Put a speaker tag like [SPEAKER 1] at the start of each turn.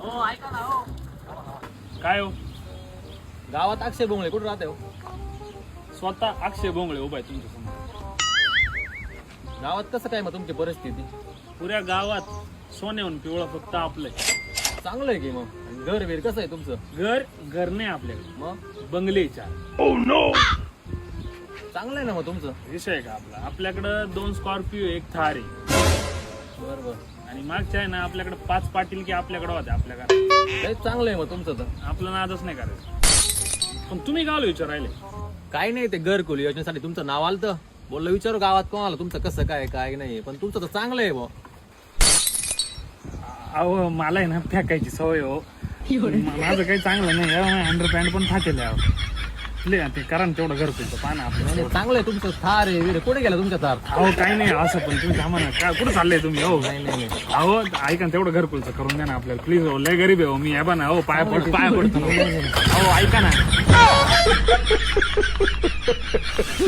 [SPEAKER 1] हो ऐका ना हो.
[SPEAKER 2] काय हो
[SPEAKER 1] गावात अक्षय बोंगळे कुठे राहते हो?
[SPEAKER 2] स्वतः अक्षय बोंगळे उभा आहे तुमच्या समोर.
[SPEAKER 1] गावात कसं काय मग तुमची परिस्थिती?
[SPEAKER 2] पुऱ्या गावात सोन्याहून पिवळा फक्त आपलंय.
[SPEAKER 1] चांगलं आहे की मग. आणि घर बीर कसं आहे तुमचं?
[SPEAKER 2] घर नाही आपल्याकडे,
[SPEAKER 1] मग
[SPEAKER 2] बंगले 4.
[SPEAKER 1] चांगलं आहे ना मग तुमचं.
[SPEAKER 2] विषय का आपल्याकडं 2 स्कॉर्पिओ 1 थार आहे.
[SPEAKER 1] बरोबर.
[SPEAKER 2] आणि मागच्या आहे ना आपल्याकडे 5 पाटील की आपल्याकडे होते आपल्या घरात.
[SPEAKER 1] लय चांगलं आहे मग तुमचं तर.
[SPEAKER 2] आपलं नादच नाही करायचं. पण तुम्ही गावला विचारायले
[SPEAKER 1] काही नाही, ते घरकुल योजनेसाठी तुमचं नाव आलं. बोललं विचारू गावात कोणाला तुमचं कसं काय काय नाही. पण तुमचं तर चांगलं आहे भाऊ.
[SPEAKER 2] अहो मला आहे ना फेकायची सवय हो. माझं काही चांगलं नाही. अंडरपॅन्ट पण फाटेल आहे. ते करा ना तेवढं घरकुलचं पाना आपलं.
[SPEAKER 1] चांगलं आहे तुमचं. थार आहे विरे. कुठे गेला तुमच्या थार?
[SPEAKER 2] अहो काही नाही असं, पण तुम्ही थांबा ना. काय कुठं चाललंय तुम्ही? हो
[SPEAKER 1] नाही नाही नाही.
[SPEAKER 2] अहो ऐका ना, तेवढं घरकुलचं करून द्या ना आपल्याला प्लीज. हो लय गरीब आहे हो मी. या बा ना हो, पाया पडतो. अहो ऐका ना.